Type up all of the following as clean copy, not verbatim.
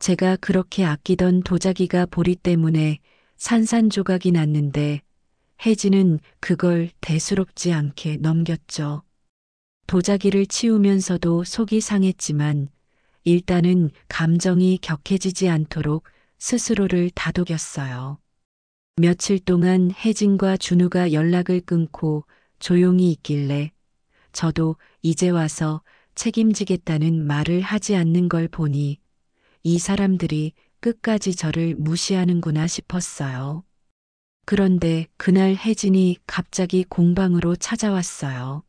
제가 그렇게 아끼던 도자기가 보리 때문에 산산조각이 났는데 혜진은 그걸 대수롭지 않게 넘겼죠. 도자기를 치우면서도 속이 상했지만 일단은 감정이 격해지지 않도록 스스로를 다독였어요. 며칠 동안 혜진과 준우가 연락을 끊고 조용히 있길래 저도 이제 와서 책임지겠다는 말을 하지 않는 걸 보니 이 사람들이 끝까지 저를 무시하는구나 싶었어요. 그런데 그날 혜진이 갑자기 공방으로 찾아왔어요.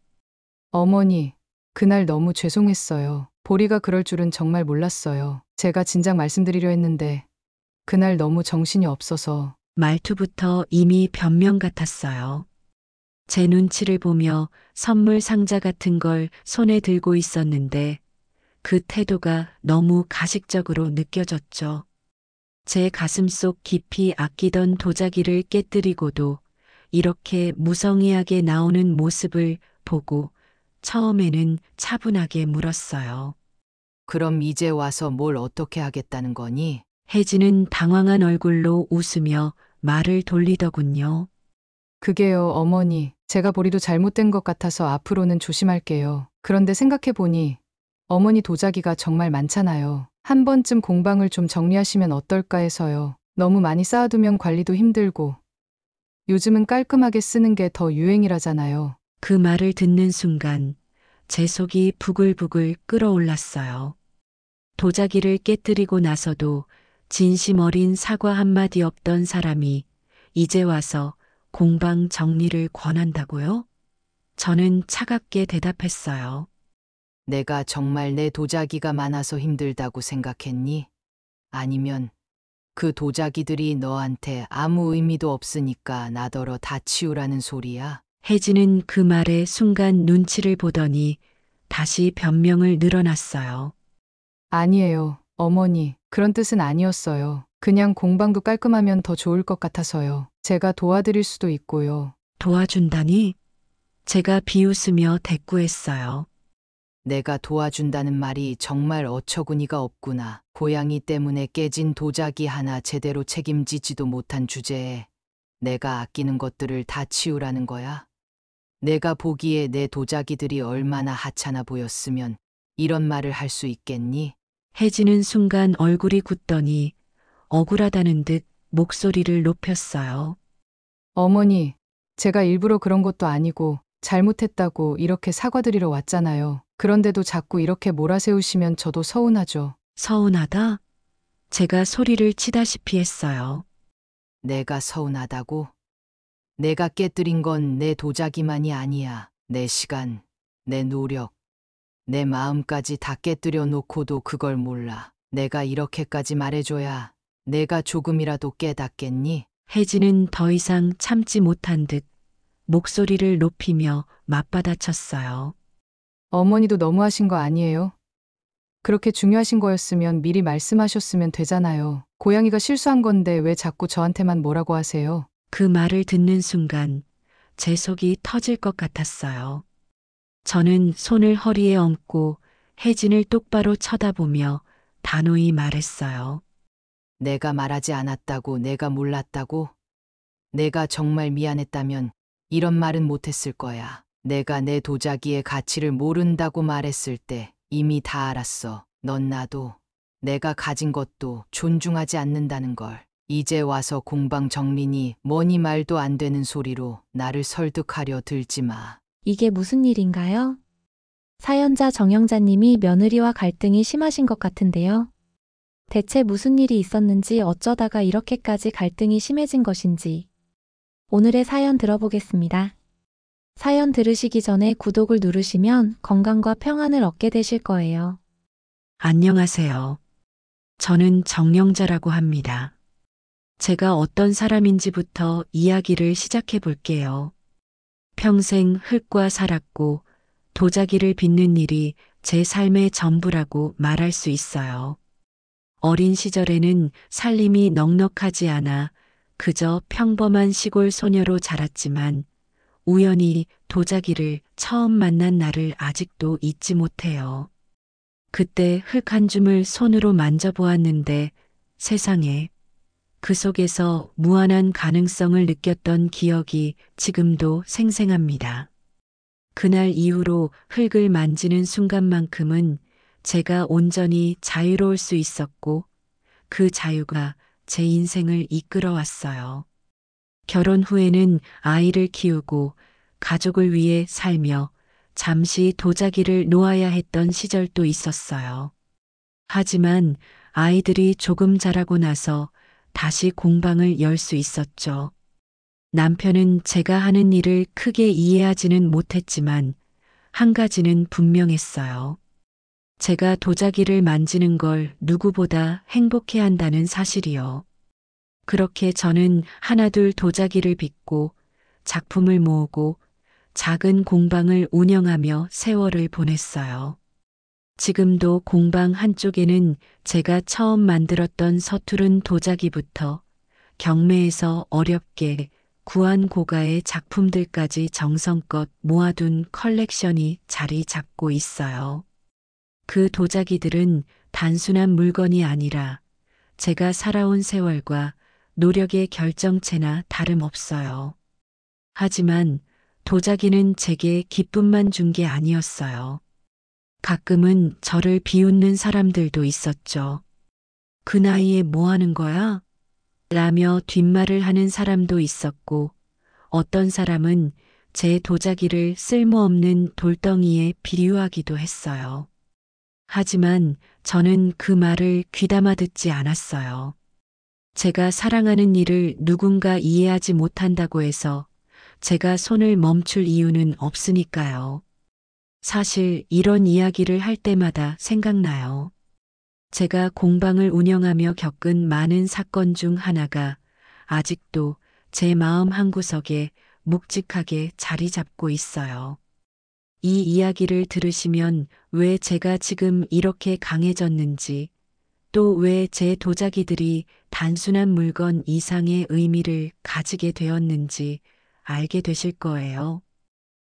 어머니, 그날 너무 죄송했어요. 보리가 그럴 줄은 정말 몰랐어요. 제가 진작 말씀드리려 했는데 그날 너무 정신이 없어서. 말투부터 이미 변명 같았어요. 제 눈치를 보며 선물 상자 같은 걸 손에 들고 있었는데 그 태도가 너무 가식적으로 느껴졌죠. 제 가슴속 깊이 아끼던 도자기를 깨뜨리고도 이렇게 무성의하게 나오는 모습을 보고 처음에는 차분하게 물었어요. 그럼 이제 와서 뭘 어떻게 하겠다는 거니? 혜진은 당황한 얼굴로 웃으며 말을 돌리더군요. 그게요, 어머니. 제가 보리도 잘못된 것 같아서 앞으로는 조심할게요. 그런데 생각해보니 어머니 도자기가 정말 많잖아요. 한 번쯤 공방을 좀 정리하시면 어떨까 해서요. 너무 많이 쌓아두면 관리도 힘들고 요즘은 깔끔하게 쓰는 게 더 유행이라잖아요. 그 말을 듣는 순간 제 속이 부글부글 끓어올랐어요. 도자기를 깨뜨리고 나서도 진심 어린 사과 한마디 없던 사람이 이제 와서 공방 정리를 권한다고요? 저는 차갑게 대답했어요. 내가 정말 내 도자기가 많아서 힘들다고 생각했니? 아니면 그 도자기들이 너한테 아무 의미도 없으니까 나더러 다 치우라는 소리야? 혜진은 그 말에 순간 눈치를 보더니 다시 변명을 늘어놨어요. 아니에요, 어머니. 그런 뜻은 아니었어요. 그냥 공방도 깔끔하면 더 좋을 것 같아서요. 제가 도와드릴 수도 있고요. 도와준다니? 제가 비웃으며 대꾸했어요. 내가 도와준다는 말이 정말 어처구니가 없구나. 고양이 때문에 깨진 도자기 하나 제대로 책임지지도 못한 주제에 내가 아끼는 것들을 다 치우라는 거야? 내가 보기에 내 도자기들이 얼마나 하찮아 보였으면 이런 말을 할 수 있겠니? 혜진은 순간 얼굴이 굳더니 억울하다는 듯 목소리를 높였어요. 어머니, 제가 일부러 그런 것도 아니고 잘못했다고 이렇게 사과드리러 왔잖아요. 그런데도 자꾸 이렇게 몰아세우시면 저도 서운하죠. 서운하다? 제가 소리를 치다시피 했어요. 내가 서운하다고? 내가 깨뜨린 건 내 도자기만이 아니야. 내 시간, 내 노력, 내 마음까지 다 깨뜨려 놓고도 그걸 몰라. 내가 이렇게까지 말해줘야 내가 조금이라도 깨닫겠니? 혜진은 더 이상 참지 못한 듯 목소리를 높이며 맞받아쳤어요. 어머니도 너무하신 거 아니에요? 그렇게 중요하신 거였으면 미리 말씀하셨으면 되잖아요. 고양이가 실수한 건데 왜 자꾸 저한테만 뭐라고 하세요? 그 말을 듣는 순간 제 속이 터질 것 같았어요. 저는 손을 허리에 얹고 혜진을 똑바로 쳐다보며 단호히 말했어요. 내가 말하지 않았다고, 내가 몰랐다고? 내가 정말 미안했다면 이런 말은 못했을 거야. 내가 내 도자기의 가치를 모른다고 말했을 때 이미 다 알았어. 넌 나도, 내가 가진 것도 존중하지 않는다는 걸. 이제 와서 공방 정리니 뭐니 말도 안 되는 소리로 나를 설득하려 들지 마. 이게 무슨 일인가요? 사연자 정영자님이 며느리와 갈등이 심하신 것 같은데요. 대체 무슨 일이 있었는지 어쩌다가 이렇게까지 갈등이 심해진 것인지 오늘의 사연 들어보겠습니다. 사연 들으시기 전에 구독을 누르시면 건강과 평안을 얻게 되실 거예요. 안녕하세요. 저는 정영자라고 합니다. 제가 어떤 사람인지부터 이야기를 시작해 볼게요. 평생 흙과 살았고 도자기를 빚는 일이 제 삶의 전부라고 말할 수 있어요. 어린 시절에는 살림이 넉넉하지 않아 그저 평범한 시골 소녀로 자랐지만 우연히 도자기를 처음 만난 날을 아직도 잊지 못해요. 그때 흙 한 줌을 손으로 만져보았는데 세상에, 그 속에서 무한한 가능성을 느꼈던 기억이 지금도 생생합니다. 그날 이후로 흙을 만지는 순간만큼은 제가 온전히 자유로울 수 있었고 그 자유가 제 인생을 이끌어왔어요. 결혼 후에는 아이를 키우고 가족을 위해 살며 잠시 도자기를 놓아야 했던 시절도 있었어요. 하지만 아이들이 조금 자라고 나서 다시 공방을 열 수 있었죠. 남편은 제가 하는 일을 크게 이해하지는 못했지만 한 가지는 분명했어요. 제가 도자기를 만지는 걸 누구보다 행복해 한다는 사실이요. 그렇게 저는 하나둘 도자기를 빚고 작품을 모으고 작은 공방을 운영하며 세월을 보냈어요. 지금도 공방 한쪽에는 제가 처음 만들었던 서투른 도자기부터 경매에서 어렵게 구한 고가의 작품들까지 정성껏 모아둔 컬렉션이 자리 잡고 있어요. 그 도자기들은 단순한 물건이 아니라 제가 살아온 세월과 노력의 결정체나 다름없어요. 하지만 도자기는 제게 기쁨만 준 게 아니었어요. 가끔은 저를 비웃는 사람들도 있었죠. 그 나이에 뭐 하는 거야? 라며 뒷말을 하는 사람도 있었고, 어떤 사람은 제 도자기를 쓸모없는 돌덩이에 비유하기도 했어요. 하지만 저는 그 말을 귀담아 듣지 않았어요. 제가 사랑하는 일을 누군가 이해하지 못한다고 해서 제가 손을 멈출 이유는 없으니까요. 사실 이런 이야기를 할 때마다 생각나요. 제가 공방을 운영하며 겪은 많은 사건 중 하나가 아직도 제 마음 한구석에 묵직하게 자리 잡고 있어요. 이 이야기를 들으시면 왜 제가 지금 이렇게 강해졌는지, 또 왜 제 도자기들이 단순한 물건 이상의 의미를 가지게 되었는지 알게 되실 거예요.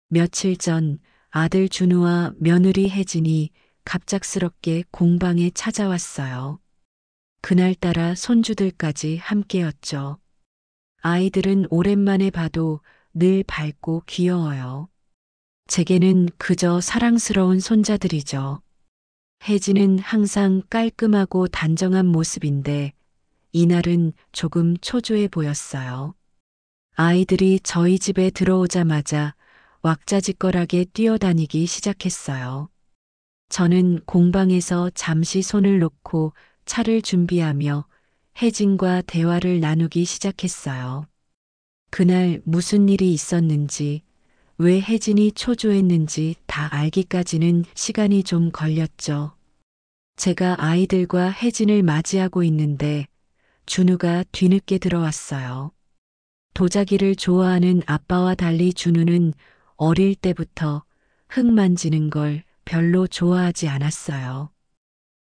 며칠 전 아들 준우와 며느리 혜진이 갑작스럽게 공방에 찾아왔어요. 그날따라 손주들까지 함께였죠. 아이들은 오랜만에 봐도 늘 밝고 귀여워요. 제게는 그저 사랑스러운 손자들이죠. 혜진은 항상 깔끔하고 단정한 모습인데 이날은 조금 초조해 보였어요. 아이들이 저희 집에 들어오자마자 왁자지껄하게 뛰어다니기 시작했어요. 저는 공방에서 잠시 손을 놓고 차를 준비하며 혜진과 대화를 나누기 시작했어요. 그날 무슨 일이 있었는지, 왜 혜진이 초조했는지 다 알기까지는 시간이 좀 걸렸죠. 제가 아이들과 혜진을 맞이하고 있는데 준우가 뒤늦게 들어왔어요. 도자기를 좋아하는 아빠와 달리 준우는 어릴 때부터 흙 만지는 걸 별로 좋아하지 않았어요.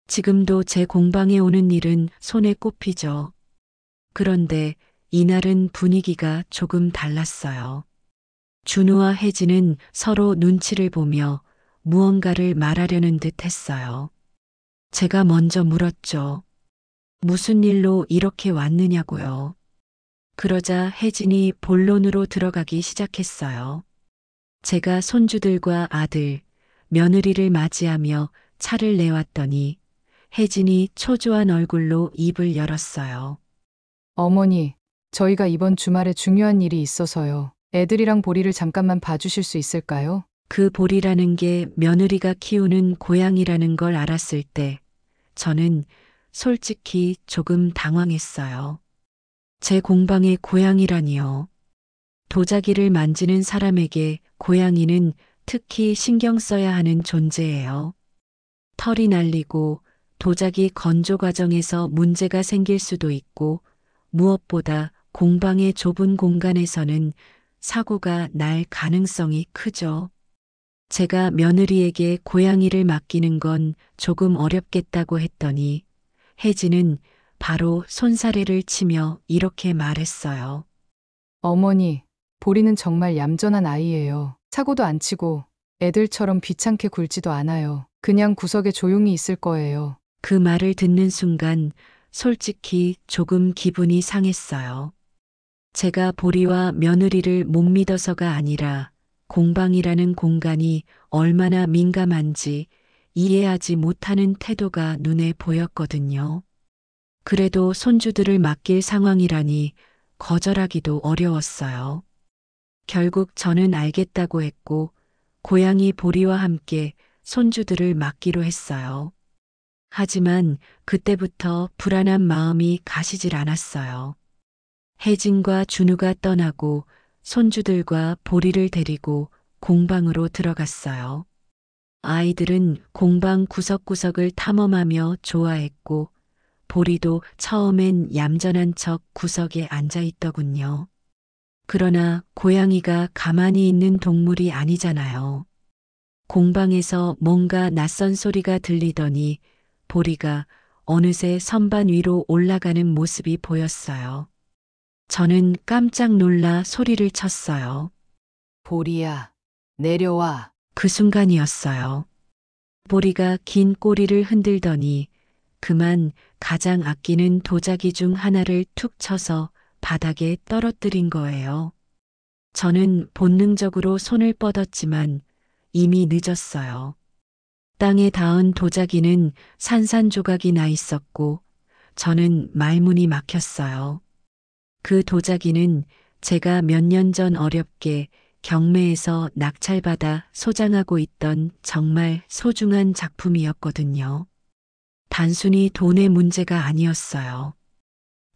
지금도 제 공방에 오는 일은 손에 꼽히죠. 그런데 이날은 분위기가 조금 달랐어요. 준우와 혜진은 서로 눈치를 보며 무언가를 말하려는 듯 했어요. 제가 먼저 물었죠. 무슨 일로 이렇게 왔느냐고요. 그러자 혜진이 본론으로 들어가기 시작했어요. 제가 손주들과 아들, 며느리를 맞이하며 차를 내왔더니 혜진이 초조한 얼굴로 입을 열었어요. 어머니, 저희가 이번 주말에 중요한 일이 있어서요. 애들이랑 보리를 잠깐만 봐주실 수 있을까요? 그 보리라는 게 며느리가 키우는 고양이라는 걸 알았을 때 저는 솔직히 조금 당황했어요. 제 공방의 고양이라니요. 도자기를 만지는 사람에게 고양이는 특히 신경 써야 하는 존재예요. 털이 날리고 도자기 건조 과정에서 문제가 생길 수도 있고 무엇보다 공방의 좁은 공간에서는 사고가 날 가능성이 크죠. 제가 며느리에게 고양이를 맡기는 건 조금 어렵겠다고 했더니 혜진은 바로 손사래를 치며 이렇게 말했어요. 어머니, 보리는 정말 얌전한 아이예요. 사고도 안 치고 애들처럼 귀찮게 굴지도 않아요. 그냥 구석에 조용히 있을 거예요. 그 말을 듣는 순간 솔직히 조금 기분이 상했어요. 제가 보리와 며느리를 못 믿어서가 아니라 공방이라는 공간이 얼마나 민감한지 이해하지 못하는 태도가 눈에 보였거든요. 그래도 손주들을 맡길 상황이라니 거절하기도 어려웠어요. 결국 저는 알겠다고 했고 고양이 보리와 함께 손주들을 맡기로 했어요. 하지만 그때부터 불안한 마음이 가시질 않았어요. 혜진과 준우가 떠나고 손주들과 보리를 데리고 공방으로 들어갔어요. 아이들은 공방 구석구석을 탐험하며 좋아했고 보리도 처음엔 얌전한 척 구석에 앉아 있더군요. 그러나 고양이가 가만히 있는 동물이 아니잖아요. 공방에서 뭔가 낯선 소리가 들리더니 보리가 어느새 선반 위로 올라가는 모습이 보였어요. 저는 깜짝 놀라 소리를 쳤어요. 보리야, 내려와. 그 순간이었어요. 보리가 긴 꼬리를 흔들더니 그만 가장 아끼는 도자기 중 하나를 툭 쳐서 바닥에 떨어뜨린 거예요. 저는 본능적으로 손을 뻗었지만 이미 늦었어요. 땅에 닿은 도자기는 산산조각이 나 있었고 저는 말문이 막혔어요. 그 도자기는 제가 몇 년 전 어렵게 경매에서 낙찰받아 소장하고 있던 정말 소중한 작품이었거든요. 단순히 돈의 문제가 아니었어요.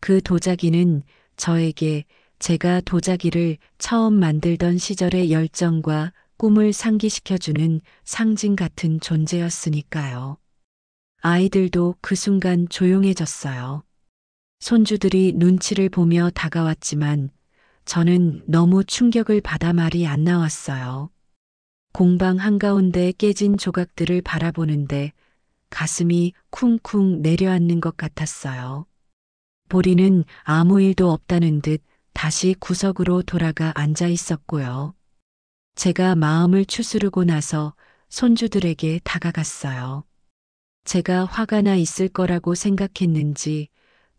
그 도자기는 저에게 제가 도자기를 처음 만들던 시절의 열정과 꿈을 상기시켜주는 상징 같은 존재였으니까요. 아이들도 그 순간 조용해졌어요. 손주들이 눈치를 보며 다가왔지만 저는 너무 충격을 받아 말이 안 나왔어요. 공방 한가운데 깨진 조각들을 바라보는데 가슴이 쿵쿵 내려앉는 것 같았어요. 보리는 아무 일도 없다는 듯 다시 구석으로 돌아가 앉아 있었고요. 제가 마음을 추스르고 나서 손주들에게 다가갔어요. 제가 화가 나 있을 거라고 생각했는지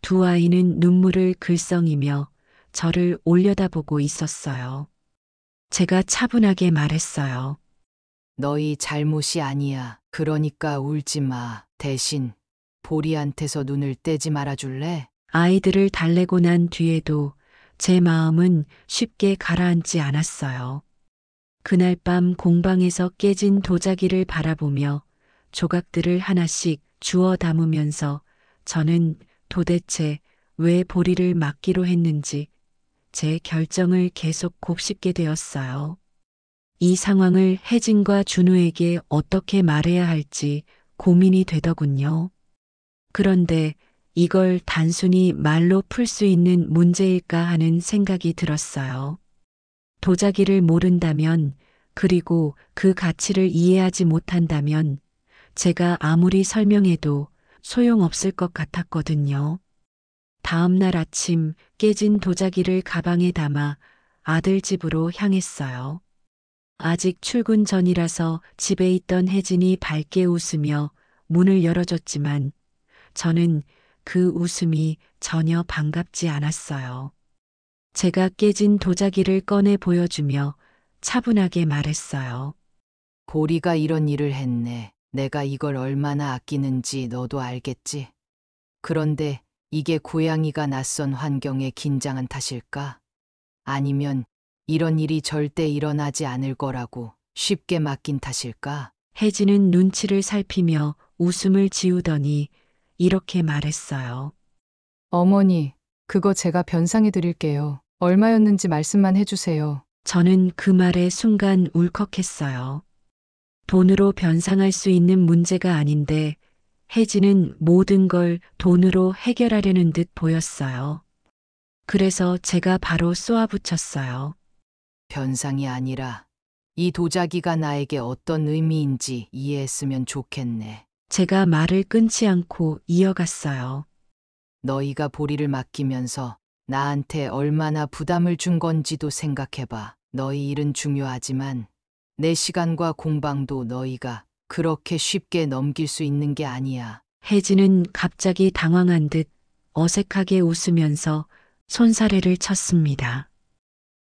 두 아이는 눈물을 글썽이며 저를 올려다보고 있었어요. 제가 차분하게 말했어요. 너희 잘못이 아니야. 그러니까 울지 마. 대신 보리한테서 눈을 떼지 말아줄래? 아이들을 달래고 난 뒤에도 제 마음은 쉽게 가라앉지 않았어요. 그날 밤 공방에서 깨진 도자기를 바라보며 조각들을 하나씩 주워 담으면서 저는 도대체 왜 보리를 맡기로 했는지 제 결정을 계속 곱씹게 되었어요. 이 상황을 혜진과 준우에게 어떻게 말해야 할지 고민이 되더군요. 그런데 이걸 단순히 말로 풀 수 있는 문제일까 하는 생각이 들었어요. 도자기를 모른다면, 그리고 그 가치를 이해하지 못한다면 제가 아무리 설명해도 소용없을 것 같았거든요. 다음 날 아침 깨진 도자기를 가방에 담아 아들 집으로 향했어요. 아직 출근 전이라서 집에 있던 혜진이 밝게 웃으며 문을 열어줬지만 저는 그 웃음이 전혀 반갑지 않았어요. 제가 깨진 도자기를 꺼내 보여주며 차분하게 말했어요. 보리가 이런 일을 했네. 내가 이걸 얼마나 아끼는지 너도 알겠지? 그런데 이게 고양이가 낯선 환경에 긴장한 탓일까? 아니면 이런 일이 절대 일어나지 않을 거라고 쉽게 맡긴 탓일까? 혜진은 눈치를 살피며 웃음을 지우더니 이렇게 말했어요. 어머니, 그거 제가 변상해 드릴게요. 얼마였는지 말씀만 해주세요. 저는 그 말에 순간 울컥했어요. 돈으로 변상할 수 있는 문제가 아닌데 혜진은 모든 걸 돈으로 해결하려는 듯 보였어요. 그래서 제가 바로 쏘아붙였어요. 변상이 아니라 이 도자기가 나에게 어떤 의미인지 이해했으면 좋겠네. 제가 말을 끊지 않고 이어갔어요. 너희가 보리를 맡기면서 나한테 얼마나 부담을 준 건지도 생각해봐. 너희 일은 중요하지만 내 시간과 공방도 너희가 그렇게 쉽게 넘길 수 있는 게 아니야. 혜진은 갑자기 당황한 듯 어색하게 웃으면서 손사래를 쳤습니다.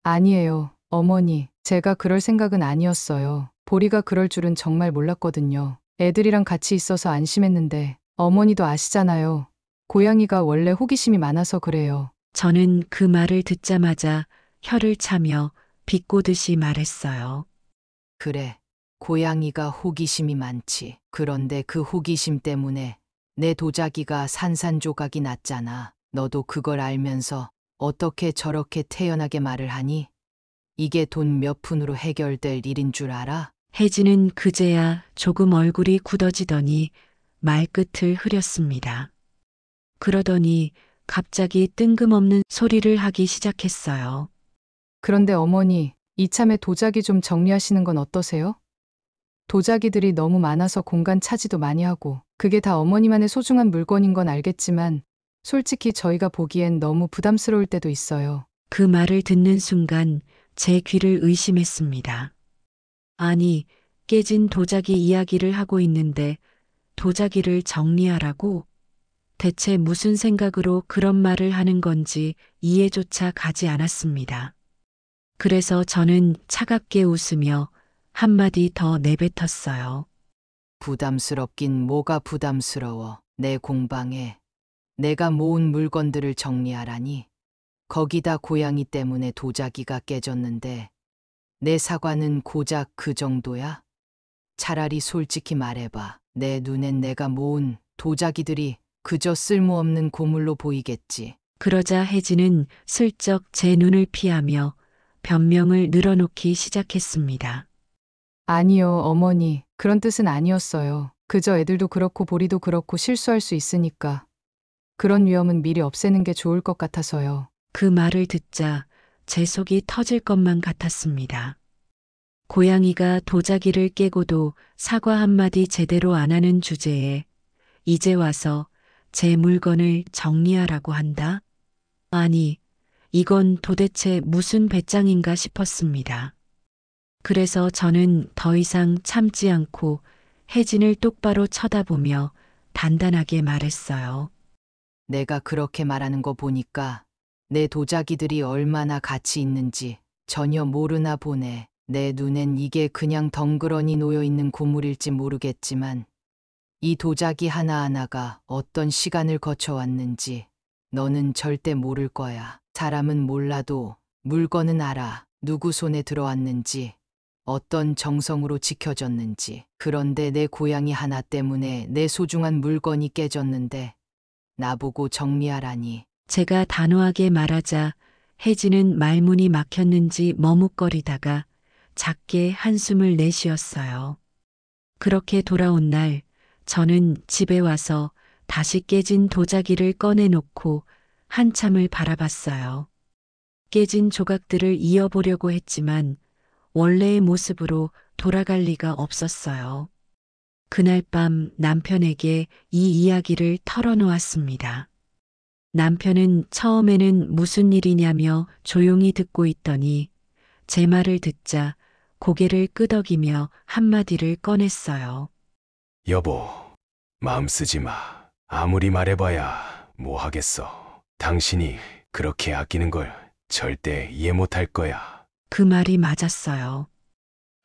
아니에요, 어머니. 제가 그럴 생각은 아니었어요. 보리가 그럴 줄은 정말 몰랐거든요. 애들이랑 같이 있어서 안심했는데 어머니도 아시잖아요. 고양이가 원래 호기심이 많아서 그래요. 저는 그 말을 듣자마자 혀를 차며 비꼬듯이 말했어요. 그래, 고양이가 호기심이 많지. 그런데 그 호기심 때문에 내 도자기가 산산조각이 났잖아. 너도 그걸 알면서 어떻게 저렇게 태연하게 말을 하니? 이게 돈 몇 푼으로 해결될 일인 줄 알아? 혜진은 그제야 조금 얼굴이 굳어지더니 말끝을 흐렸습니다. 그러더니 갑자기 뜬금없는 소리를 하기 시작했어요. 그런데 어머니, 이참에 도자기 좀 정리하시는 건 어떠세요? 도자기들이 너무 많아서 공간 차지도 많이 하고, 그게 다 어머니만의 소중한 물건인 건 알겠지만, 솔직히 저희가 보기엔 너무 부담스러울 때도 있어요. 그 말을 듣는 순간 제 귀를 의심했습니다. 아니, 깨진 도자기 이야기를 하고 있는데 도자기를 정리하라고? 대체 무슨 생각으로 그런 말을 하는 건지 이해조차 가지 않았습니다. 그래서 저는 차갑게 웃으며 한마디 더 내뱉었어요. 부담스럽긴 뭐가 부담스러워. 내 공방에 내가 모은 물건들을 정리하라니. 거기다 고양이 때문에 도자기가 깨졌는데 내 사과는 고작 그 정도야? 차라리 솔직히 말해봐. 내 눈엔 내가 모은 도자기들이 그저 쓸모없는 고물로 보이겠지. 그러자 혜진은 슬쩍 제 눈을 피하며 변명을 늘어놓기 시작했습니다. 아니요, 어머니. 그런 뜻은 아니었어요. 그저 애들도 그렇고 보리도 그렇고 실수할 수 있으니까. 그런 위험은 미리 없애는 게 좋을 것 같아서요. 그 말을 듣자 제 속이 터질 것만 같았습니다. 고양이가 도자기를 깨고도 사과 한마디 제대로 안 하는 주제에 이제 와서 제 물건을 정리하라고 한다? 아니, 이건 도대체 무슨 배짱인가 싶었습니다. 그래서 저는 더 이상 참지 않고 혜진을 똑바로 쳐다보며 단단하게 말했어요. 내가 그렇게 말하는 거 보니까 내 도자기들이 얼마나 가치 있는지 전혀 모르나 보네. 내 눈엔 이게 그냥 덩그러니 놓여있는 고물일지 모르겠지만 이 도자기 하나하나가 어떤 시간을 거쳐왔는지 너는 절대 모를 거야. 사람은 몰라도 물건은 알아. 누구 손에 들어왔는지, 어떤 정성으로 지켜졌는지. 그런데 내 고양이 하나 때문에 내 소중한 물건이 깨졌는데 나보고 정리하라니. 제가 단호하게 말하자 혜진은 말문이 막혔는지 머뭇거리다가 작게 한숨을 내쉬었어요. 그렇게 돌아온 날 저는 집에 와서 다시 깨진 도자기를 꺼내놓고 한참을 바라봤어요. 깨진 조각들을 이어보려고 했지만 원래의 모습으로 돌아갈 리가 없었어요. 그날 밤 남편에게 이 이야기를 털어놓았습니다. 남편은 처음에는 무슨 일이냐며 조용히 듣고 있더니 제 말을 듣자 고개를 끄덕이며 한마디를 꺼냈어요. 여보, 마음 쓰지 마. 아무리 말해봐야 뭐 하겠어. 당신이 그렇게 아끼는 걸 절대 이해 못할 거야. 그 말이 맞았어요.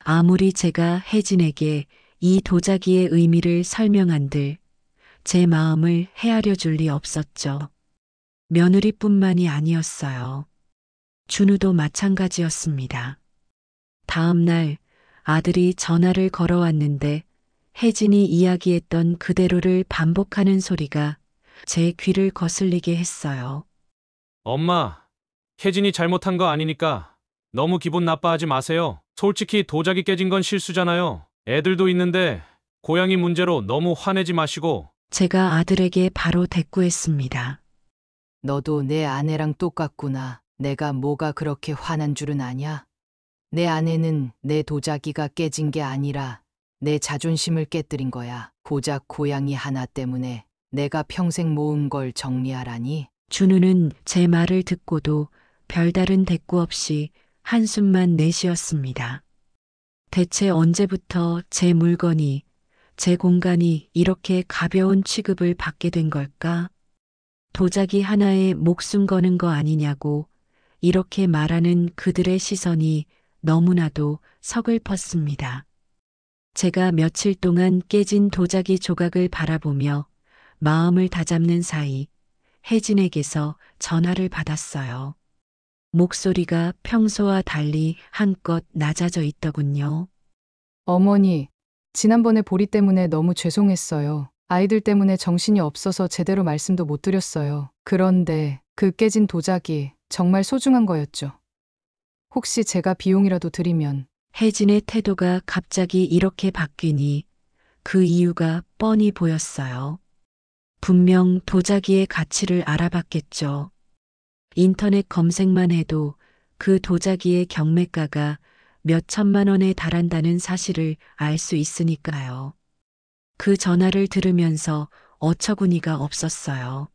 아무리 제가 혜진에게 이 도자기의 의미를 설명한들 제 마음을 헤아려 줄 리 없었죠. 며느리뿐만이 아니었어요. 준우도 마찬가지였습니다. 다음 날 아들이 전화를 걸어왔는데 혜진이 이야기했던 그대로를 반복하는 소리가 제 귀를 거슬리게 했어요. 엄마, 혜진이 잘못한 거 아니니까 너무 기분 나빠하지 마세요. 솔직히 도자기 깨진 건 실수잖아요. 애들도 있는데 고양이 문제로 너무 화내지 마시고. 제가 아들에게 바로 대꾸했습니다. 너도 내 아내랑 똑같구나. 내가 뭐가 그렇게 화난 줄은 아냐? 내 아내는 내 도자기가 깨진 게 아니라 내 자존심을 깨뜨린 거야. 고작 고양이 하나 때문에 내가 평생 모은 걸 정리하라니? 준우는 제 말을 듣고도 별다른 대꾸 없이 한숨만 내쉬었습니다. 대체 언제부터 제 물건이, 제 공간이 이렇게 가벼운 취급을 받게 된 걸까? 도자기 하나에 목숨 거는 거 아니냐고 이렇게 말하는 그들의 시선이 너무나도 서글펐습니다. 제가 며칠 동안 깨진 도자기 조각을 바라보며 마음을 다잡는 사이 혜진에게서 전화를 받았어요. 목소리가 평소와 달리 한껏 낮아져 있더군요. 어머니, 지난번에 보리 때문에 너무 죄송했어요. 아이들 때문에 정신이 없어서 제대로 말씀도 못 드렸어요. 그런데 그 깨진 도자기 정말 소중한 거였죠. 혹시 제가 비용이라도 드리면. 혜진의 태도가 갑자기 이렇게 바뀌니 그 이유가 뻔히 보였어요. 분명 도자기의 가치를 알아봤겠죠. 인터넷 검색만 해도 그 도자기의 경매가가 몇 천만 원에 달한다는 사실을 알 수 있으니까요. 그 전화를 들으면서 어처구니가 없었어요.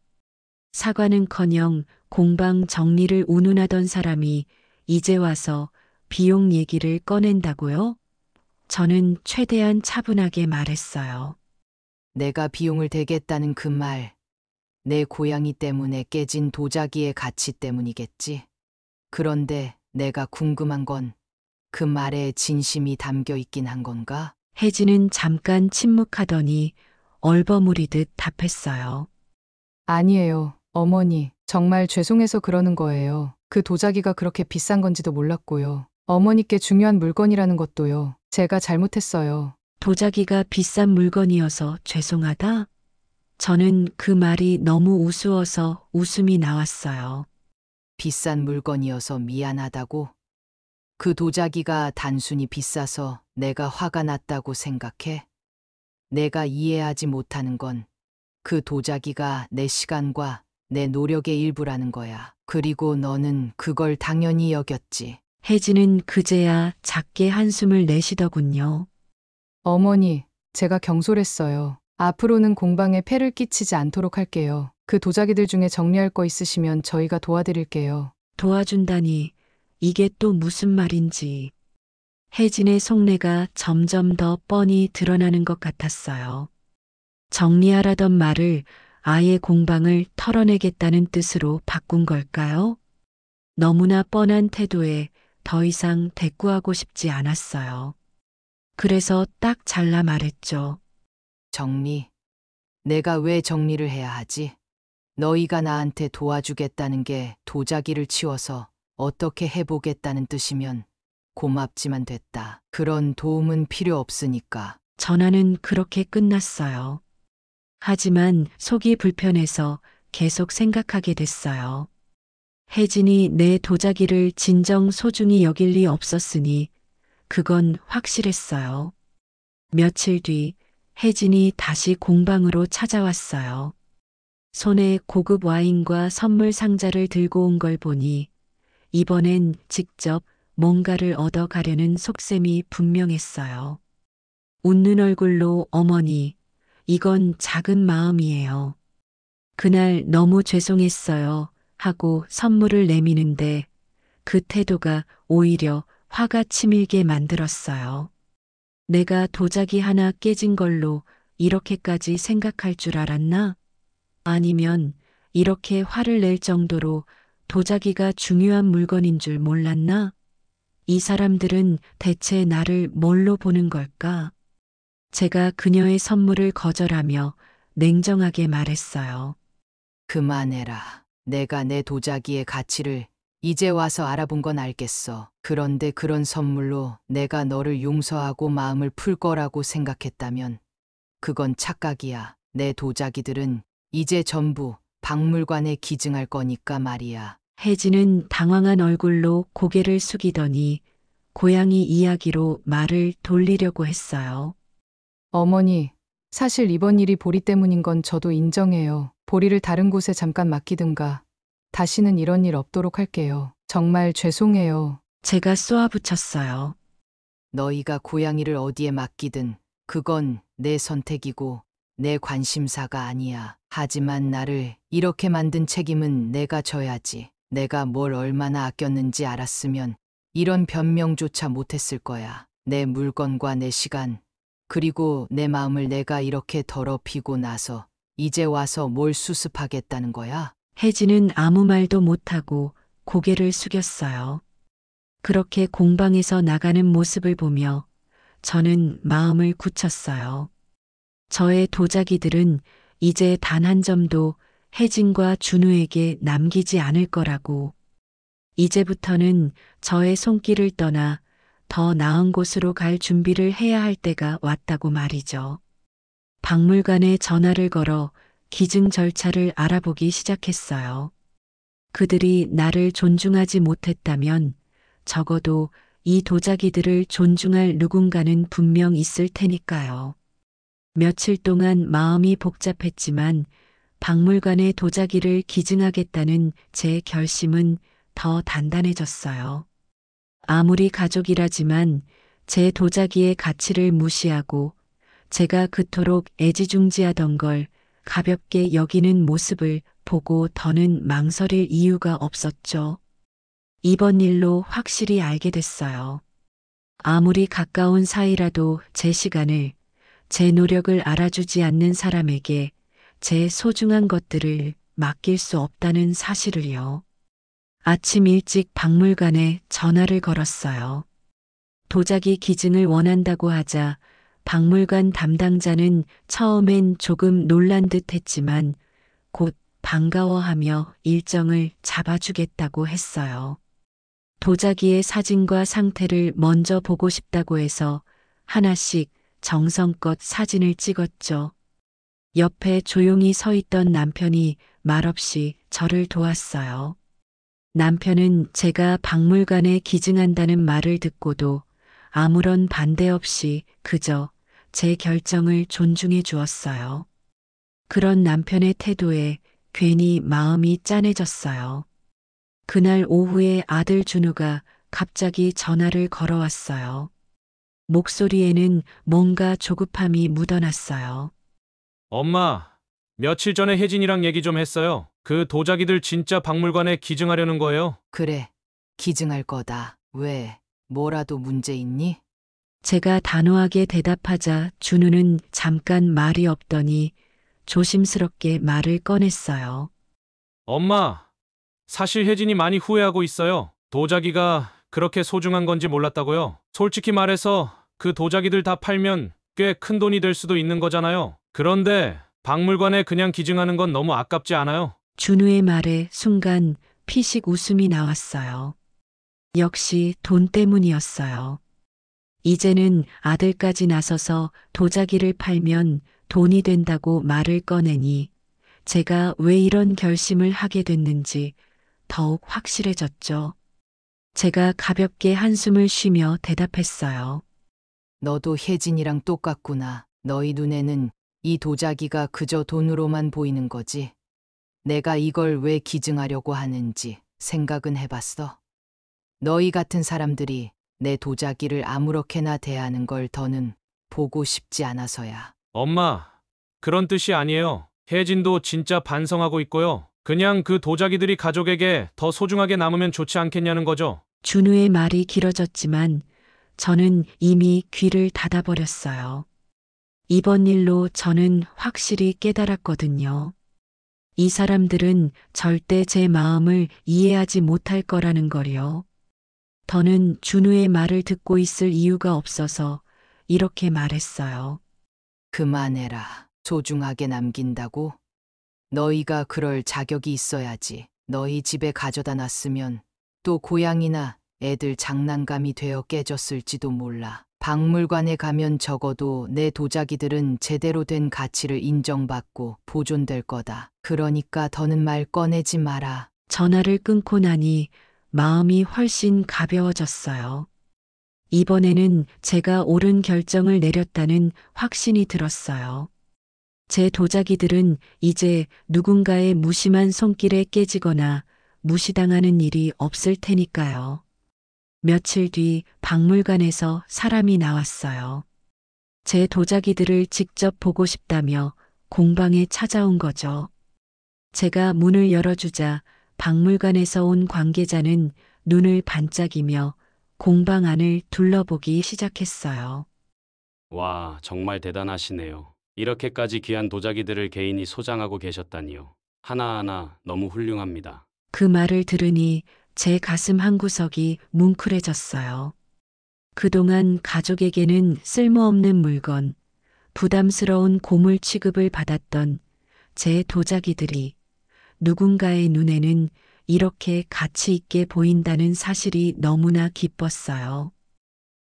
사과는커녕 공방 정리를 운운하던 사람이 이제 와서 비용 얘기를 꺼낸다고요? 저는 최대한 차분하게 말했어요. 내가 비용을 대겠다는 그 말, 내 고양이 때문에 깨진 도자기의 가치 때문이겠지. 그런데 내가 궁금한 건 그 말에 진심이 담겨 있긴 한 건가? 혜진은 잠깐 침묵하더니 얼버무리듯 답했어요. 아니에요, 어머니. 정말 죄송해서 그러는 거예요. 그 도자기가 그렇게 비싼 건지도 몰랐고요. 어머니께 중요한 물건이라는 것도요. 제가 잘못했어요. 도자기가 비싼 물건이어서 죄송하다? 저는 그 말이 너무 우스워서 웃음이 나왔어요. 비싼 물건이어서 미안하다고? 그 도자기가 단순히 비싸서 내가 화가 났다고 생각해? 내가 이해하지 못하는 건 그 도자기가 내 시간과 내 노력의 일부라는 거야. 그리고 너는 그걸 당연히 여겼지. 혜진은 그제야 작게 한숨을 내쉬더군요. 어머니, 제가 경솔했어요. 앞으로는 공방에 폐를 끼치지 않도록 할게요. 그 도자기들 중에 정리할 거 있으시면 저희가 도와드릴게요. 도와준다니 이게 또 무슨 말인지. 혜진의 속내가 점점 더 뻔히 드러나는 것 같았어요. 정리하라던 말을 아예 공방을 털어내겠다는 뜻으로 바꾼 걸까요? 너무나 뻔한 태도에 더 이상 대꾸하고 싶지 않았어요. 그래서 딱 잘라 말했죠. 정리? 내가 왜 정리를 해야 하지? 너희가 나한테 도와주겠다는 게 도자기를 치워서 어떻게 해보겠다는 뜻이면 고맙지만 됐다. 그런 도움은 필요 없으니까. 전화는 그렇게 끝났어요. 하지만 속이 불편해서 계속 생각하게 됐어요. 혜진이 내 도자기를 진정 소중히 여길 리 없었으니 그건 확실했어요. 며칠 뒤 혜진이 다시 공방으로 찾아왔어요. 손에 고급 와인과 선물 상자를 들고 온 걸 보니 이번엔 직접 뭔가를 얻어가려는 속셈이 분명했어요. 웃는 얼굴로 어머니, 이건 작은 마음이에요. 그날 너무 죄송했어요 하고 선물을 내미는데 그 태도가 오히려 화가 치밀게 만들었어요. 내가 도자기 하나 깨진 걸로 이렇게까지 생각할 줄 알았나? 아니면 이렇게 화를 낼 정도로 도자기가 중요한 물건인 줄 몰랐나? 이 사람들은 대체 나를 뭘로 보는 걸까? 제가 그녀의 선물을 거절하며 냉정하게 말했어요. 그만해라. 내가 내 도자기의 가치를 이제 와서 알아본 건 알겠어. 그런데 그런 선물로 내가 너를 용서하고 마음을 풀 거라고 생각했다면 그건 착각이야. 내 도자기들은 이제 전부 박물관에 기증할 거니까 말이야. 혜진은 당황한 얼굴로 고개를 숙이더니 고양이 이야기로 말을 돌리려고 했어요. 어머니, 사실 이번 일이 보리 때문인 건 저도 인정해요. 보리를 다른 곳에 잠깐 맡기든가. 다시는 이런 일 없도록 할게요. 정말 죄송해요. 제가 쏘아붙였어요. 너희가 고양이를 어디에 맡기든 그건 내 선택이고 내 관심사가 아니야. 하지만 나를 이렇게 만든 책임은 내가 져야지. 내가 뭘 얼마나 아꼈는지 알았으면 이런 변명조차 못했을 거야. 내 물건과 내 시간, 그리고 내 마음을 내가 이렇게 더럽히고 나서 이제 와서 뭘 수습하겠다는 거야? 혜진은 아무 말도 못하고 고개를 숙였어요. 그렇게 공방에서 나가는 모습을 보며 저는 마음을 굳혔어요. 저의 도자기들은 이제 단 한 점도 혜진과 준우에게 남기지 않을 거라고. 이제부터는 저의 손길을 떠나 더 나은 곳으로 갈 준비를 해야 할 때가 왔다고 말이죠. 박물관에 전화를 걸어 기증 절차를 알아보기 시작했어요. 그들이 나를 존중하지 못했다면 적어도 이 도자기들을 존중할 누군가는 분명 있을 테니까요. 며칠 동안 마음이 복잡했지만 박물관에 도자기를 기증하겠다는 제 결심은 더 단단해졌어요. 아무리 가족이라지만 제 도자기의 가치를 무시하고 제가 그토록 애지중지하던 걸 가볍게 여기는 모습을 보고 더는 망설일 이유가 없었죠. 이번 일로 확실히 알게 됐어요. 아무리 가까운 사이라도 제 시간을, 제 노력을 알아주지 않는 사람에게 제 소중한 것들을 맡길 수 없다는 사실을요. 아침 일찍 박물관에 전화를 걸었어요. 도자기 기증을 원한다고 하자 박물관 담당자는 처음엔 조금 놀란 듯 했지만 곧 반가워하며 일정을 잡아주겠다고 했어요. 도자기의 사진과 상태를 먼저 보고 싶다고 해서 하나씩 정성껏 사진을 찍었죠. 옆에 조용히 서 있던 남편이 말없이 저를 도왔어요. 남편은 제가 박물관에 기증한다는 말을 듣고도 아무런 반대 없이 그저 제 결정을 존중해 주었어요. 그런 남편의 태도에 괜히 마음이 짠해졌어요. 그날 오후에 아들 준우가 갑자기 전화를 걸어왔어요. 목소리에는 뭔가 조급함이 묻어났어요. 엄마, 며칠 전에 혜진이랑 얘기 좀 했어요. 그 도자기들 진짜 박물관에 기증하려는 거예요. 그래, 기증할 거다. 왜? 뭐라도 문제 있니? 제가 단호하게 대답하자 준우는 잠깐 말이 없더니 조심스럽게 말을 꺼냈어요. 엄마, 사실 혜진이 많이 후회하고 있어요. 도자기가 그렇게 소중한 건지 몰랐다고요. 솔직히 말해서 그 도자기들 다 팔면 꽤 큰 돈이 될 수도 있는 거잖아요. 그런데 박물관에 그냥 기증하는 건 너무 아깝지 않아요? 준우의 말에 순간 피식 웃음이 나왔어요. 역시 돈 때문이었어요. 이제는 아들까지 나서서 도자기를 팔면 돈이 된다고 말을 꺼내니 제가 왜 이런 결심을 하게 됐는지 더욱 확실해졌죠. 제가 가볍게 한숨을 쉬며 대답했어요. 너도 혜진이랑 똑같구나. 너희 눈에는 이 도자기가 그저 돈으로만 보이는 거지. 내가 이걸 왜 기증하려고 하는지 생각은 해봤어? 너희 같은 사람들이 내 도자기를 아무렇게나 대하는 걸 더는 보고 싶지 않아서야. 엄마, 그런 뜻이 아니에요. 혜진도 진짜 반성하고 있고요. 그냥 그 도자기들이 가족에게 더 소중하게 남으면 좋지 않겠냐는 거죠. 준우의 말이 길어졌지만 저는 이미 귀를 닫아버렸어요. 이번 일로 저는 확실히 깨달았거든요. 이 사람들은 절대 제 마음을 이해하지 못할 거라는 걸요. 더는 준우의 말을 듣고 있을 이유가 없어서 이렇게 말했어요. 그만해라. 소중하게 남긴다고? 너희가 그럴 자격이 있어야지. 너희 집에 가져다 놨으면 또 고양이나 애들 장난감이 되어 깨졌을지도 몰라. 박물관에 가면 적어도 내 도자기들은 제대로 된 가치를 인정받고 보존될 거다. 그러니까 더는 말 꺼내지 마라. 전화를 끊고 나니 마음이 훨씬 가벼워졌어요. 이번에는 제가 옳은 결정을 내렸다는 확신이 들었어요. 제 도자기들은 이제 누군가의 무심한 손길에 깨지거나 무시당하는 일이 없을 테니까요. 며칠 뒤 박물관에서 사람이 나왔어요. 제 도자기들을 직접 보고 싶다며 공방에 찾아온 거죠. 제가 문을 열어주자 박물관에서 온 관계자는 눈을 반짝이며 공방 안을 둘러보기 시작했어요. 와, 정말 대단하시네요. 이렇게까지 귀한 도자기들을 개인이 소장하고 계셨다니요. 하나하나 너무 훌륭합니다. 그 말을 들으니 제 가슴 한구석이 뭉클해졌어요. 그동안 가족에게는 쓸모없는 물건, 부담스러운 고물 취급을 받았던 제 도자기들이 누군가의 눈에는 이렇게 가치 있게 보인다는 사실이 너무나 기뻤어요.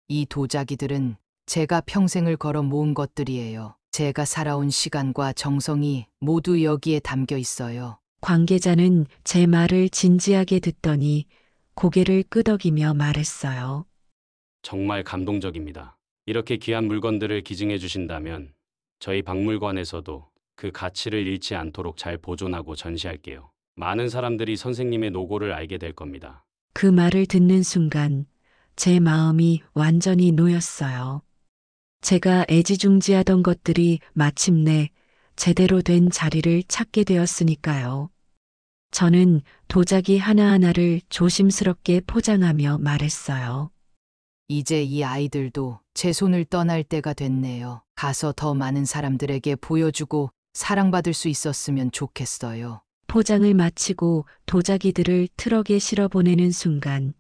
이 도자기들은 제가 평생을 걸어 모은 것들이에요. 제가 살아온 시간과 정성이 모두 여기에 담겨 있어요. 관계자는 제 말을 진지하게 듣더니 고개를 끄덕이며 말했어요. 정말 감동적입니다. 이렇게 귀한 물건들을 기증해 주신다면 저희 박물관에서도 그 가치를 잃지 않도록 잘 보존하고 전시할게요. 많은 사람들이 선생님의 노고를 알게 될 겁니다. 그 말을 듣는 순간 제 마음이 완전히 놓였어요. 제가 애지중지하던 것들이 마침내 제대로 된 자리를 찾게 되었으니까요. 저는 도자기 하나하나를 조심스럽게 포장하며 말했어요. 이제 이 아이들도 제 손을 떠날 때가 됐네요. 가서 더 많은 사람들에게 보여주고 사랑받을 수 있었으면 좋겠어요. 포장을 마치고 도자기들을 트럭에 실어 보내는 순간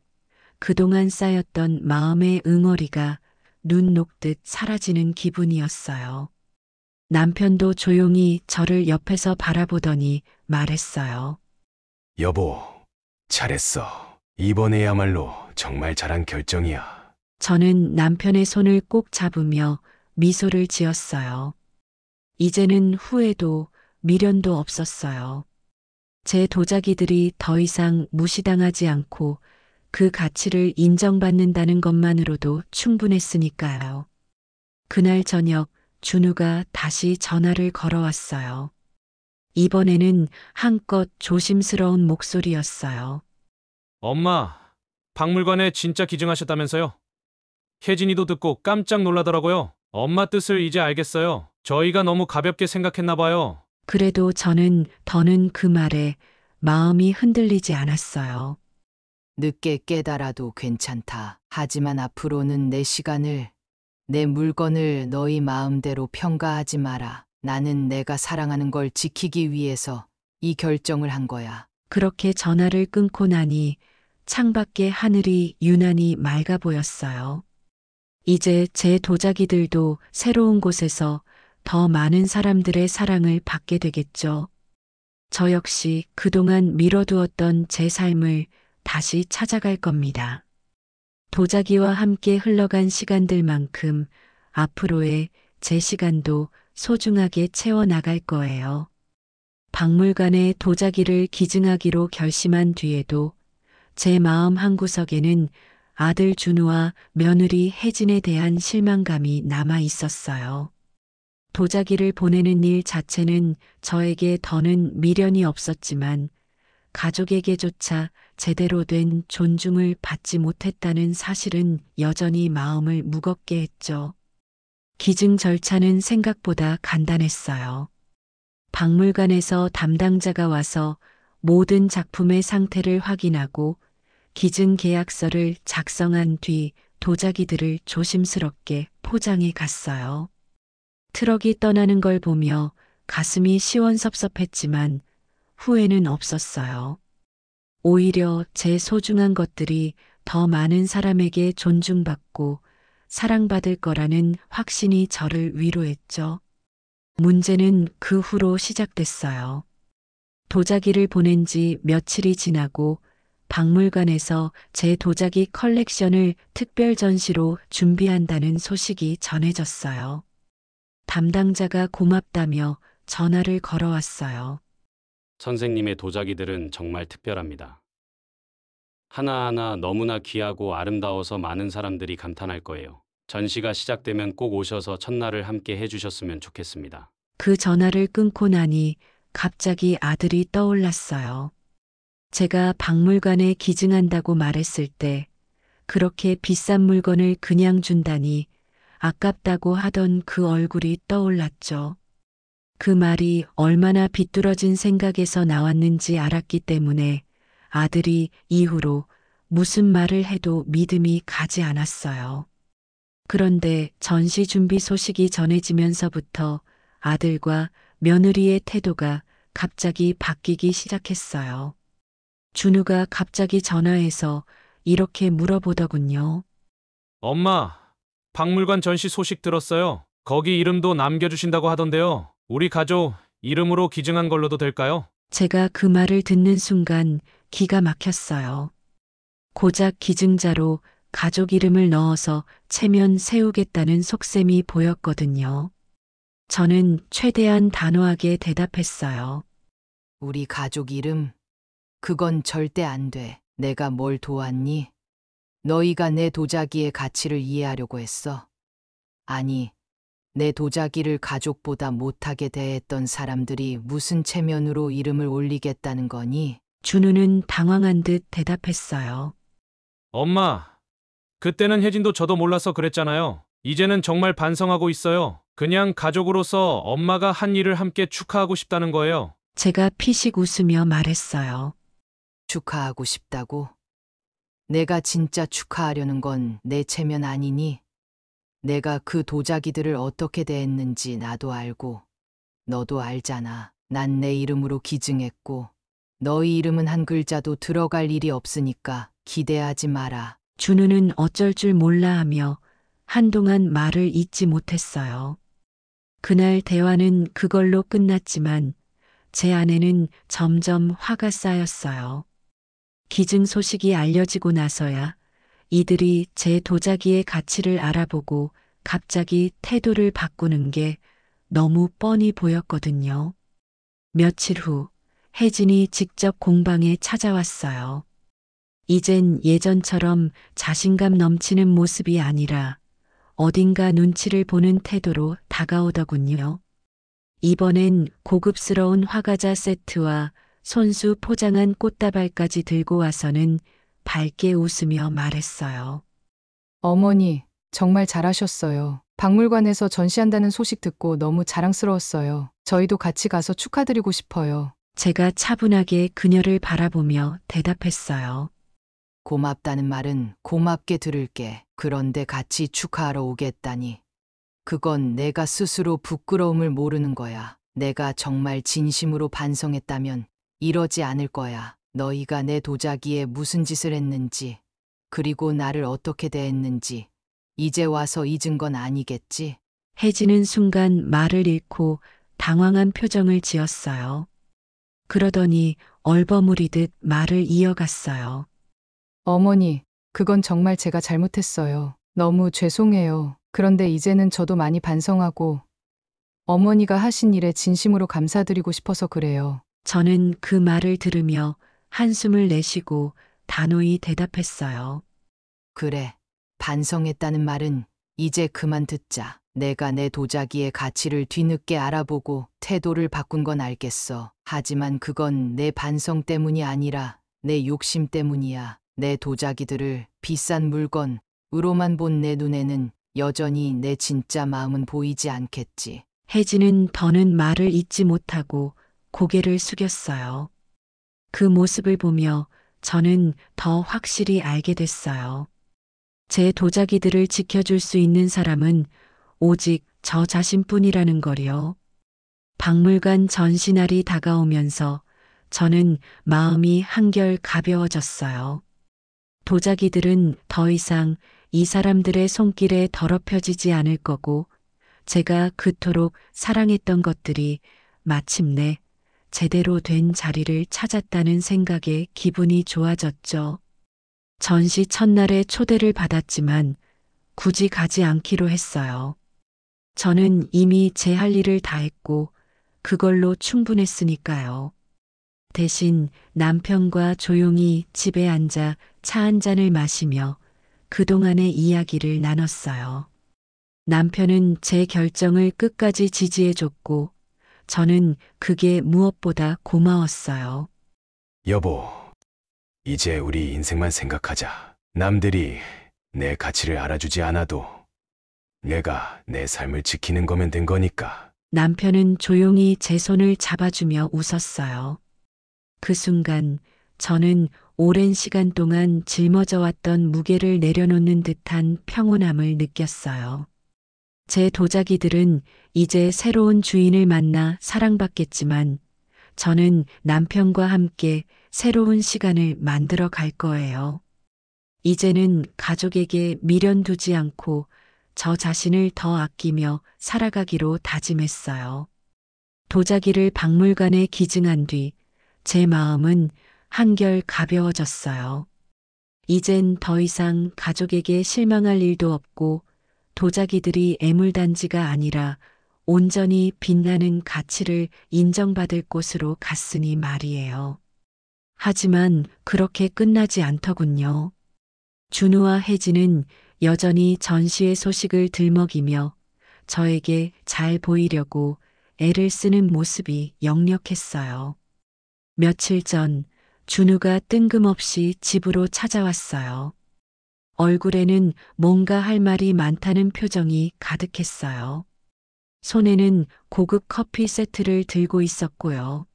그동안 쌓였던 마음의 응어리가 눈 녹듯 사라지는 기분이었어요. 남편도 조용히 저를 옆에서 바라보더니 말했어요. 여보, 잘했어. 이번에야말로 정말 잘한 결정이야. 저는 남편의 손을 꼭 잡으며 미소를 지었어요. 이제는 후회도 미련도 없었어요. 제 도자기들이 더 이상 무시당하지 않고 그 가치를 인정받는다는 것만으로도 충분했으니까요. 그날 저녁 준우가 다시 전화를 걸어왔어요. 이번에는 한껏 조심스러운 목소리였어요. 엄마, 박물관에 진짜 기증하셨다면서요? 혜진이도 듣고 깜짝 놀라더라고요. 엄마 뜻을 이제 알겠어요. 저희가 너무 가볍게 생각했나 봐요. 그래도 저는 더는 그 말에 마음이 흔들리지 않았어요. 늦게 깨달아도 괜찮다. 하지만 앞으로는 내 시간을, 내 물건을 너희 마음대로 평가하지 마라. 나는 내가 사랑하는 걸 지키기 위해서 이 결정을 한 거야. 그렇게 전화를 끊고 나니 창밖의 하늘이 유난히 맑아 보였어요. 이제 제 도자기들도 새로운 곳에서 더 많은 사람들의 사랑을 받게 되겠죠. 저 역시 그동안 미뤄두었던 제 삶을 다시 찾아갈 겁니다. 도자기와 함께 흘러간 시간들만큼 앞으로의 제 시간도 소중하게 채워나갈 거예요. 박물관에 도자기를 기증하기로 결심한 뒤에도 제 마음 한구석에는 아들 준우와 며느리 혜진에 대한 실망감이 남아 있었어요. 도자기를 보내는 일 자체는 저에게 더는 미련이 없었지만 가족에게조차 제대로 된 존중을 받지 못했다는 사실은 여전히 마음을 무겁게 했죠. 기증 절차는 생각보다 간단했어요. 박물관에서 담당자가 와서 모든 작품의 상태를 확인하고 기증 계약서를 작성한 뒤 도자기들을 조심스럽게 포장해 갔어요. 트럭이 떠나는 걸 보며 가슴이 시원섭섭했지만 후회는 없었어요. 오히려 제 소중한 것들이 더 많은 사람에게 존중받고 사랑받을 거라는 확신이 저를 위로했죠. 문제는 그 후로 시작됐어요. 도자기를 보낸 지 며칠이 지나고 박물관에서 제 도자기 컬렉션을 특별 전시로 준비한다는 소식이 전해졌어요. 담당자가 고맙다며 전화를 걸어왔어요. 선생님의 도자기들은 정말 특별합니다. 하나하나 너무나 귀하고 아름다워서 많은 사람들이 감탄할 거예요. 전시가 시작되면 꼭 오셔서 첫날을 함께 해주셨으면 좋겠습니다. 그 전화를 끊고 나니 갑자기 아들이 떠올랐어요. 제가 박물관에 기증한다고 말했을 때 그렇게 비싼 물건을 그냥 준다니 아깝다고 하던 그 얼굴이 떠올랐죠. 그 말이 얼마나 비뚤어진 생각에서 나왔는지 알았기 때문에 아들이 이후로 무슨 말을 해도 믿음이 가지 않았어요. 그런데 전시 준비 소식이 전해지면서부터 아들과 며느리의 태도가 갑자기 바뀌기 시작했어요. 준우가 갑자기 전화해서 이렇게 물어보더군요. 엄마, 박물관 전시 소식 들었어요. 거기 이름도 남겨주신다고 하던데요. 우리 가족 이름으로 기증한 걸로도 될까요? 제가 그 말을 듣는 순간 기가 막혔어요. 고작 기증자로 가족 이름을 넣어서 체면 세우겠다는 속셈이 보였거든요. 저는 최대한 단호하게 대답했어요. 우리 가족 이름? 그건 절대 안 돼. 내가 뭘 도왔니? 너희가 내 도자기의 가치를 이해하려고 했어. 아니, 내 도자기를 가족보다 못하게 대했던 사람들이 무슨 체면으로 이름을 올리겠다는 거니? 준우는 당황한 듯 대답했어요. 엄마, 그때는 혜진도 저도 몰라서 그랬잖아요. 이제는 정말 반성하고 있어요. 그냥 가족으로서 엄마가 한 일을 함께 축하하고 싶다는 거예요. 제가 피식 웃으며 말했어요. 축하하고 싶다고? 내가 진짜 축하하려는 건 내 체면 아니니? 내가 그 도자기들을 어떻게 대했는지 나도 알고, 너도 알잖아. 난 내 이름으로 기증했고, 너희 이름은 한 글자도 들어갈 일이 없으니까 기대하지 마라. 준우는 어쩔 줄 몰라 하며 한동안 말을 잇지 못했어요. 그날 대화는 그걸로 끝났지만 제 안에는 점점 화가 쌓였어요. 기증 소식이 알려지고 나서야 이들이 제 도자기의 가치를 알아보고 갑자기 태도를 바꾸는 게 너무 뻔히 보였거든요. 며칠 후 혜진이 직접 공방에 찾아왔어요. 이젠 예전처럼 자신감 넘치는 모습이 아니라 어딘가 눈치를 보는 태도로 다가오더군요. 이번엔 고급스러운 화과자 세트와 손수 포장한 꽃다발까지 들고 와서는 밝게 웃으며 말했어요. 어머니, 정말 잘하셨어요. 박물관에서 전시한다는 소식 듣고 너무 자랑스러웠어요. 저희도 같이 가서 축하드리고 싶어요. 제가 차분하게 그녀를 바라보며 대답했어요. 고맙다는 말은 고맙게 들을게. 그런데 같이 축하하러 오겠다니. 그건 내가 스스로 부끄러움을 모르는 거야. 내가 정말 진심으로 반성했다면 이러지 않을 거야. 너희가 내 도자기에 무슨 짓을 했는지, 그리고 나를 어떻게 대했는지, 이제 와서 잊은 건 아니겠지? 혜진은 순간 말을 잃고 당황한 표정을 지었어요. 그러더니 얼버무리듯 말을 이어갔어요. 어머니, 그건 정말 제가 잘못했어요. 너무 죄송해요. 그런데 이제는 저도 많이 반성하고 어머니가 하신 일에 진심으로 감사드리고 싶어서 그래요. 저는 그 말을 들으며 한숨을 내쉬고 단호히 대답했어요. 그래, 반성했다는 말은 이제 그만 듣자. 내가 내 도자기의 가치를 뒤늦게 알아보고 태도를 바꾼 건 알겠어. 하지만 그건 내 반성 때문이 아니라 내 욕심 때문이야. 내 도자기들을 비싼 물건으로만 본 내 눈에는 여전히 내 진짜 마음은 보이지 않겠지. 혜진은 더는 말을 잇지 못하고 고개를 숙였어요. 그 모습을 보며 저는 더 확실히 알게 됐어요. 제 도자기들을 지켜줄 수 있는 사람은 오직 저 자신뿐이라는 거요. 박물관 전시날이 다가오면서 저는 마음이 한결 가벼워졌어요. 도자기들은 더 이상 이 사람들의 손길에 더럽혀지지 않을 거고 제가 그토록 사랑했던 것들이 마침내 제대로 된 자리를 찾았다는 생각에 기분이 좋아졌죠. 전시 첫날에 초대를 받았지만 굳이 가지 않기로 했어요. 저는 이미 제 할 일을 다 했고 그걸로 충분했으니까요. 대신 남편과 조용히 집에 앉아 차 한 잔을 마시며 그동안의 이야기를 나눴어요. 남편은 제 결정을 끝까지 지지해줬고 저는 그게 무엇보다 고마웠어요. 여보, 이제 우리 인생만 생각하자. 남들이 내 가치를 알아주지 않아도 내가 내 삶을 지키는 거면 된 거니까. 남편은 조용히 제 손을 잡아주며 웃었어요. 그 순간 저는 오랜 시간 동안 짊어져 왔던 무게를 내려놓는 듯한 평온함을 느꼈어요. 제 도자기들은 이제 새로운 주인을 만나 사랑받겠지만 저는 남편과 함께 새로운 시간을 만들어 갈 거예요. 이제는 가족에게 미련 두지 않고 저 자신을 더 아끼며 살아가기로 다짐했어요. 도자기를 박물관에 기증한 뒤 제 마음은 한결 가벼워졌어요. 이젠 더 이상 가족에게 실망할 일도 없고 도자기들이 애물단지가 아니라 온전히 빛나는 가치를 인정받을 곳으로 갔으니 말이에요. 하지만 그렇게 끝나지 않더군요. 준우와 혜진은 여전히 전시회 소식을 들먹이며 저에게 잘 보이려고 애를 쓰는 모습이 역력했어요. 며칠 전 준우가 뜬금없이 집으로 찾아왔어요. 얼굴에는 뭔가 할 말이 많다는 표정이 가득했어요. 손에는 고급 커피 세트를 들고 있었고요.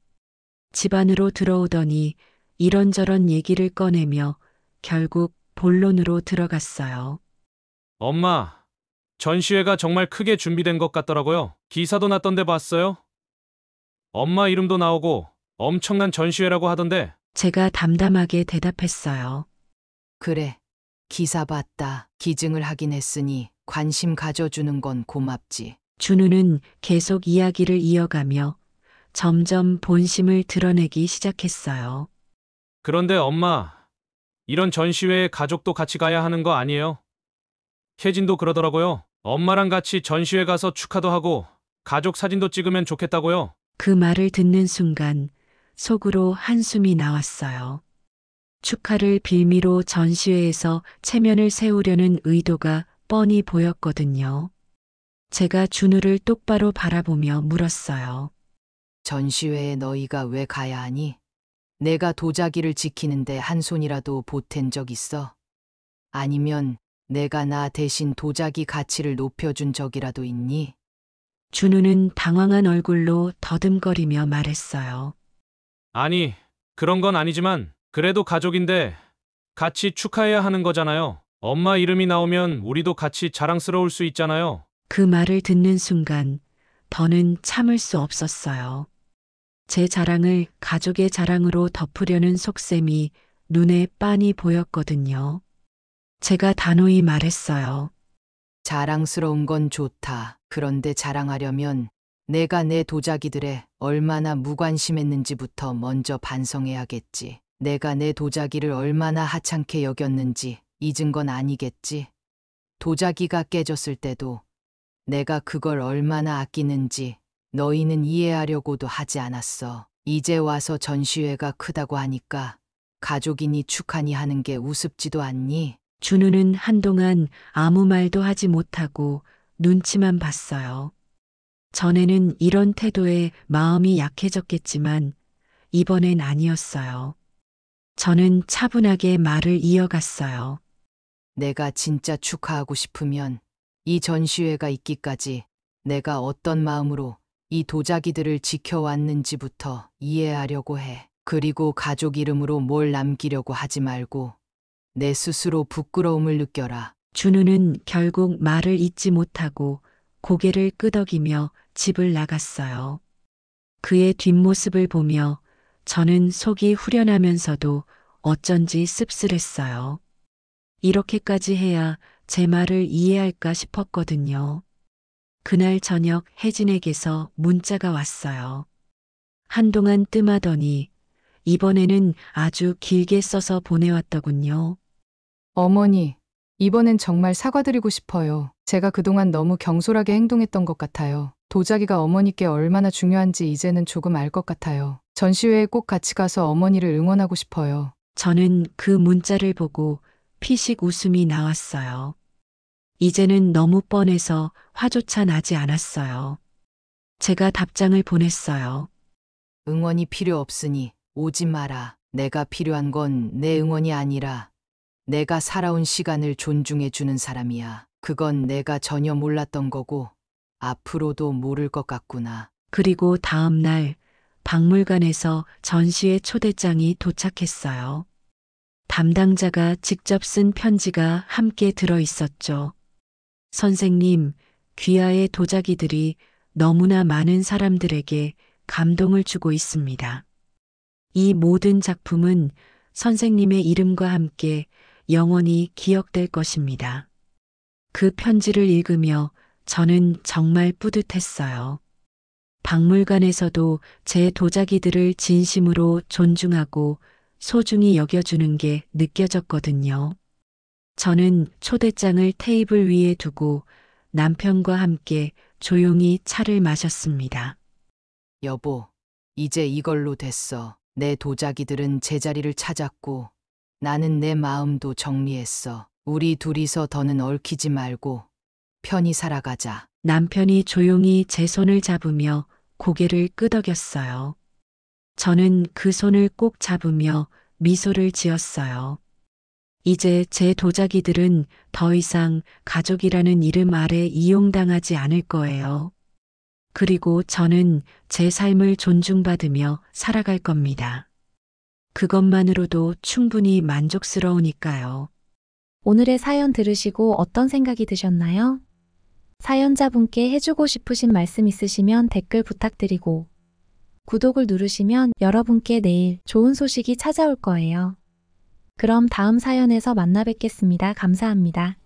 집 안으로 들어오더니 이런저런 얘기를 꺼내며 결국 본론으로 들어갔어요. 엄마, 전시회가 정말 크게 준비된 것 같더라고요. 기사도 났던데 봤어요? 엄마 이름도 나오고 엄청난 전시회라고 하던데. 제가 담담하게 대답했어요. 그래, 기사 봤다. 기증을 하긴 했으니 관심 가져주는 건 고맙지. 준우는 계속 이야기를 이어가며 점점 본심을 드러내기 시작했어요. 그런데 엄마, 이런 전시회에 가족도 같이 가야 하는 거 아니에요? 혜진도 그러더라고요. 엄마랑 같이 전시회 가서 축하도 하고 가족 사진도 찍으면 좋겠다고요. 그 말을 듣는 순간 속으로 한숨이 나왔어요. 축하를 빌미로 전시회에서 체면을 세우려는 의도가 뻔히 보였거든요. 제가 준우를 똑바로 바라보며 물었어요. 전시회에 너희가 왜 가야 하니? 내가 도자기를 지키는데 한 손이라도 보탠 적 있어? 아니면 내가 나 대신 도자기 가치를 높여준 적이라도 있니? 준우는 당황한 얼굴로 더듬거리며 말했어요. 아니, 그런 건 아니지만 그래도 가족인데 같이 축하해야 하는 거잖아요. 엄마 이름이 나오면 우리도 같이 자랑스러울 수 있잖아요. 그 말을 듣는 순간 더는 참을 수 없었어요. 제 자랑을 가족의 자랑으로 덮으려는 속셈이 눈에 빤히 보였거든요. 제가 단호히 말했어요. 자랑스러운 건 좋다. 그런데 자랑하려면 내가 내 도자기들에 얼마나 무관심했는지부터 먼저 반성해야겠지. 내가 내 도자기를 얼마나 하찮게 여겼는지 잊은 건 아니겠지. 도자기가 깨졌을 때도 내가 그걸 얼마나 아끼는지 너희는 이해하려고도 하지 않았어. 이제 와서 전시회가 크다고 하니까 가족이니 축하니 하는 게 우습지도 않니? 준우는 한동안 아무 말도 하지 못하고 눈치만 봤어요. 전에는 이런 태도에 마음이 약해졌겠지만 이번엔 아니었어요. 저는 차분하게 말을 이어갔어요. 내가 진짜 축하하고 싶으면 이 전시회가 있기까지 내가 어떤 마음으로 이 도자기들을 지켜왔는지부터 이해하려고 해. 그리고 가족 이름으로 뭘 남기려고 하지 말고 내 스스로 부끄러움을 느껴라. 준우는 결국 말을 잇지 못하고 고개를 끄덕이며 집을 나갔어요. 그의 뒷모습을 보며 저는 속이 후련하면서도 어쩐지 씁쓸했어요. 이렇게까지 해야 제 말을 이해할까 싶었거든요. 그날 저녁 혜진에게서 문자가 왔어요. 한동안 뜸하더니 이번에는 아주 길게 써서 보내왔더군요. 어머니, 이번엔 정말 사과드리고 싶어요. 제가 그동안 너무 경솔하게 행동했던 것 같아요. 도자기가 어머니께 얼마나 중요한지 이제는 조금 알 것 같아요. 전시회에 꼭 같이 가서 어머니를 응원하고 싶어요. 저는 그 문자를 보고 피식 웃음이 나왔어요. 이제는 너무 뻔해서 화조차 나지 않았어요. 제가 답장을 보냈어요. 응원이 필요 없으니 오지 마라. 내가 필요한 건 내 응원이 아니라 내가 살아온 시간을 존중해 주는 사람이야. 그건 내가 전혀 몰랐던 거고 앞으로도 모를 것 같구나. 그리고 다음 날 박물관에서 전시회 초대장이 도착했어요. 담당자가 직접 쓴 편지가 함께 들어 있었죠. 선생님, 귀하의 도자기들이 너무나 많은 사람들에게 감동을 주고 있습니다. 이 모든 작품은 선생님의 이름과 함께 영원히 기억될 것입니다. 그 편지를 읽으며 저는 정말 뿌듯했어요. 박물관에서도 제 도자기들을 진심으로 존중하고 소중히 여겨주는 게 느껴졌거든요. 저는 초대장을 테이블 위에 두고 남편과 함께 조용히 차를 마셨습니다. 여보, 이제 이걸로 됐어. 내 도자기들은 제자리를 찾았고 나는 내 마음도 정리했어. 우리 둘이서 더는 얽히지 말고 편히 살아가자. 남편이 조용히 제 손을 잡으며 고개를 끄덕였어요. 저는 그 손을 꼭 잡으며 미소를 지었어요. 이제 제 도자기들은 더 이상 가족이라는 이름 아래 이용당하지 않을 거예요. 그리고 저는 제 삶을 존중받으며 살아갈 겁니다. 그것만으로도 충분히 만족스러우니까요. 오늘의 사연 들으시고 어떤 생각이 드셨나요? 사연자분께 해주고 싶으신 말씀 있으시면 댓글 부탁드리고 구독을 누르시면 여러분께 내일 좋은 소식이 찾아올 거예요. 그럼 다음 사연에서 만나 뵙겠습니다. 감사합니다.